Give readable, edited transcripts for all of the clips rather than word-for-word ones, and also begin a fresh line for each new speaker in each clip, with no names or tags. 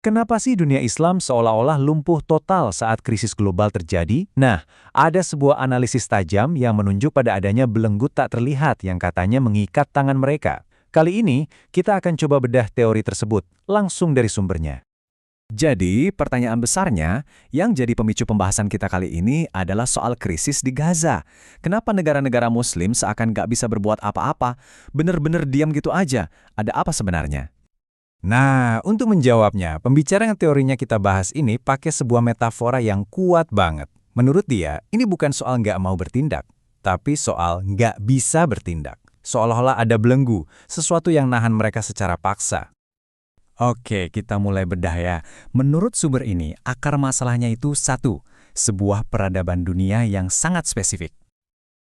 Kenapa sih dunia Islam seolah-olah lumpuh total saat krisis global terjadi? Nah, ada sebuah analisis tajam yang menunjuk pada adanya belenggu tak terlihat yang katanya mengikat tangan mereka. Kali ini, kita akan coba bedah teori tersebut, langsung dari sumbernya.
Jadi, pertanyaan besarnya yang jadi pemicu pembahasan kita kali ini adalah soal krisis di Gaza. Kenapa negara-negara Muslim seakan gak bisa berbuat apa-apa? Bener-bener diam gitu aja. Ada apa sebenarnya?
Nah, untuk menjawabnya, pembicara yang teorinya kita bahas ini pakai sebuah metafora yang kuat banget. Menurut dia, ini bukan soal nggak mau bertindak, tapi soal nggak bisa bertindak. Seolah-olah ada belenggu, sesuatu yang nahan mereka secara paksa.
Oke, kita mulai bedah ya. Menurut sumber ini, akar masalahnya itu satu, sebuah peradaban dunia yang sangat spesifik.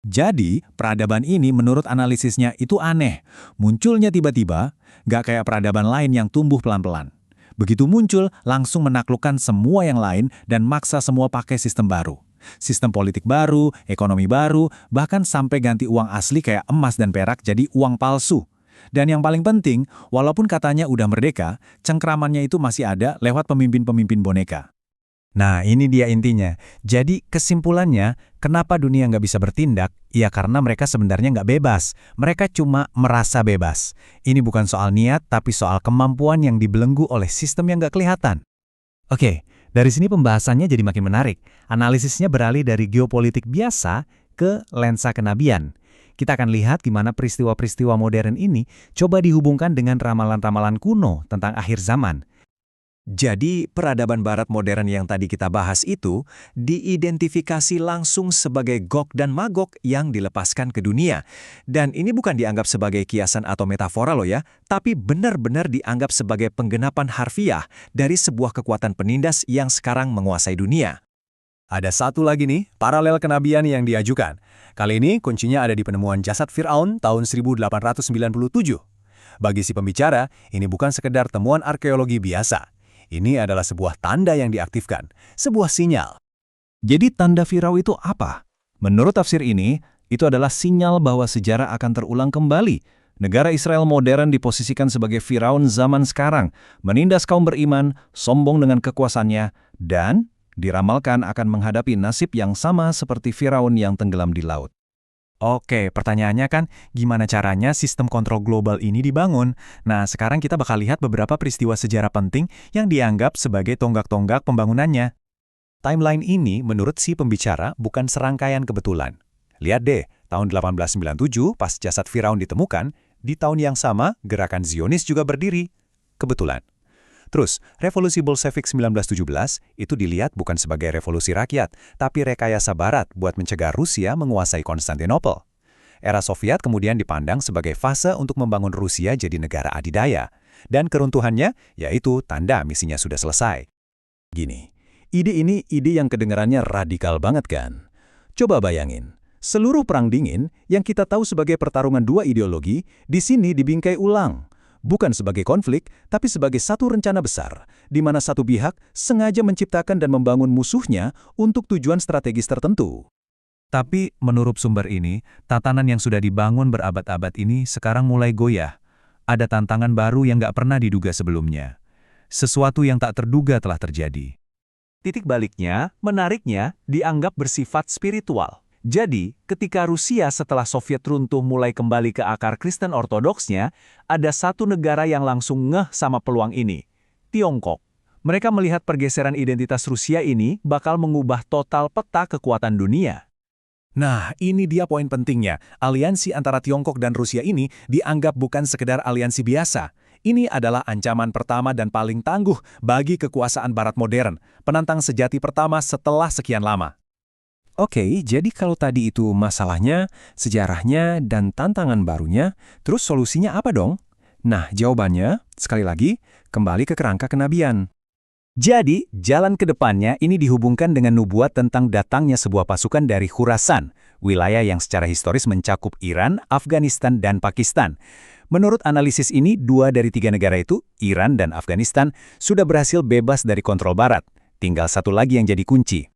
Jadi, peradaban ini menurut analisisnya itu aneh. Munculnya tiba-tiba, gak kayak peradaban lain yang tumbuh pelan-pelan. Begitu muncul, langsung menaklukkan semua yang lain dan maksa semua pakai sistem baru. Sistem politik baru, ekonomi baru, bahkan sampai ganti uang asli kayak emas dan perak jadi uang palsu. Dan yang paling penting, walaupun katanya udah merdeka, cengkramannya itu masih ada lewat pemimpin-pemimpin boneka. Nah, ini dia intinya. Jadi, kesimpulannya, kenapa dunia nggak bisa bertindak? Ya karena mereka sebenarnya nggak bebas. Mereka cuma merasa bebas. Ini bukan soal niat, tapi soal kemampuan yang dibelenggu oleh sistem yang nggak kelihatan. Oke, dari sini pembahasannya jadi makin menarik. Analisisnya beralih dari geopolitik biasa ke lensa kenabian. Kita akan lihat gimana peristiwa-peristiwa modern ini coba dihubungkan dengan ramalan-ramalan kuno tentang akhir zaman. Jadi, peradaban barat modern yang tadi kita bahas itu diidentifikasi langsung sebagai Gog dan Magog yang dilepaskan ke dunia. Dan ini bukan dianggap sebagai kiasan atau metafora loh ya, tapi benar-benar dianggap sebagai penggenapan harfiah dari sebuah kekuatan penindas yang sekarang menguasai dunia. Ada satu lagi nih, paralel kenabian yang diajukan. Kali ini kuncinya ada di penemuan jasad Fir'aun tahun 1897. Bagi si pembicara, ini bukan sekedar temuan arkeologi biasa. Ini adalah sebuah tanda yang diaktifkan, sebuah sinyal. Jadi tanda Firaun itu apa? Menurut tafsir ini, itu adalah sinyal bahwa sejarah akan terulang kembali. Negara Israel modern diposisikan sebagai Firaun zaman sekarang, menindas kaum beriman, sombong dengan kekuasaannya, dan diramalkan akan menghadapi nasib yang sama seperti Firaun yang tenggelam di laut. Oke, pertanyaannya kan gimana caranya sistem kontrol global ini dibangun? Nah, sekarang kita bakal lihat beberapa peristiwa sejarah penting yang dianggap sebagai tonggak-tonggak pembangunannya. Timeline ini menurut si pembicara bukan serangkaian kebetulan. Lihat deh, tahun 1897 pas jasad Firaun ditemukan, di tahun yang sama gerakan Zionis juga berdiri. Kebetulan. Terus, revolusi Bolshevik 1917 itu dilihat bukan sebagai revolusi rakyat, tapi rekayasa Barat buat mencegah Rusia menguasai Konstantinopel. Era Soviet kemudian dipandang sebagai fase untuk membangun Rusia jadi negara adidaya. Dan keruntuhannya, yaitu tanda misinya sudah selesai. Gini, ide ini ide yang kedengarannya radikal banget kan? Coba bayangin, seluruh perang dingin yang kita tahu sebagai pertarungan dua ideologi, di sini dibingkai ulang. Bukan sebagai konflik, tapi sebagai satu rencana besar, di mana satu pihak sengaja menciptakan dan membangun musuhnya untuk tujuan strategis tertentu. Tapi, menurut sumber ini, tatanan yang sudah dibangun berabad-abad ini sekarang mulai goyah. Ada tantangan baru yang nggak pernah diduga sebelumnya. Sesuatu yang tak terduga telah terjadi. Titik baliknya, menariknya, dianggap bersifat spiritual. Jadi, ketika Rusia setelah Soviet runtuh mulai kembali ke akar Kristen Ortodoksnya, ada satu negara yang langsung ngeh sama peluang ini, Tiongkok. Mereka melihat pergeseran identitas Rusia ini bakal mengubah total peta kekuatan dunia. Nah, ini dia poin pentingnya. Aliansi antara Tiongkok dan Rusia ini dianggap bukan sekedar aliansi biasa. Ini adalah ancaman pertama dan paling tangguh bagi kekuasaan Barat modern, penantang sejati pertama setelah sekian lama. Oke, jadi kalau tadi itu masalahnya, sejarahnya, dan tantangan barunya, terus solusinya apa dong? Nah, jawabannya, sekali lagi, kembali ke kerangka kenabian. Jadi, jalan ke depannya ini dihubungkan dengan nubuat tentang datangnya sebuah pasukan dari Khurasan, wilayah yang secara historis mencakup Iran, Afghanistan, dan Pakistan. Menurut analisis ini, 2 dari 3 negara itu, Iran dan Afghanistan, sudah berhasil bebas dari kontrol Barat. Tinggal satu lagi yang jadi kunci.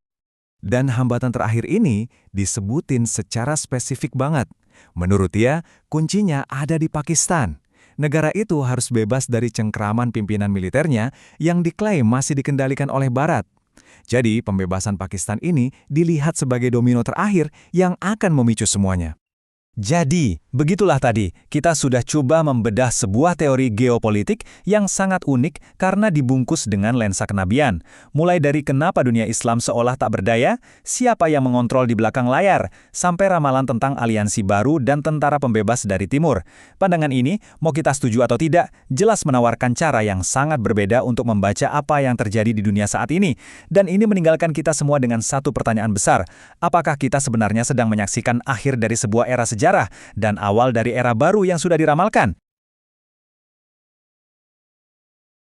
Dan hambatan terakhir ini disebutin secara spesifik banget. Menurut dia, kuncinya ada di Pakistan.
negara itu harus bebas dari cengkraman pimpinan militernya yang diklaim masih dikendalikan oleh Barat. Jadi, pembebasan Pakistan ini dilihat sebagai domino terakhir yang akan memicu semuanya.
Jadi, begitulah tadi, kita sudah coba membedah sebuah teori geopolitik yang sangat unik karena dibungkus dengan lensa kenabian. Mulai dari kenapa dunia Islam seolah tak berdaya, siapa yang mengontrol di belakang layar, sampai ramalan tentang aliansi baru dan tentara pembebas dari timur. Pandangan ini, mau kita setuju atau tidak, jelas menawarkan cara yang sangat berbeda untuk membaca apa yang terjadi di dunia saat ini. Dan ini meninggalkan kita semua dengan satu pertanyaan besar. Apakah kita sebenarnya sedang menyaksikan akhir dari sebuah era sejarah dan awal dari era baru yang sudah diramalkan?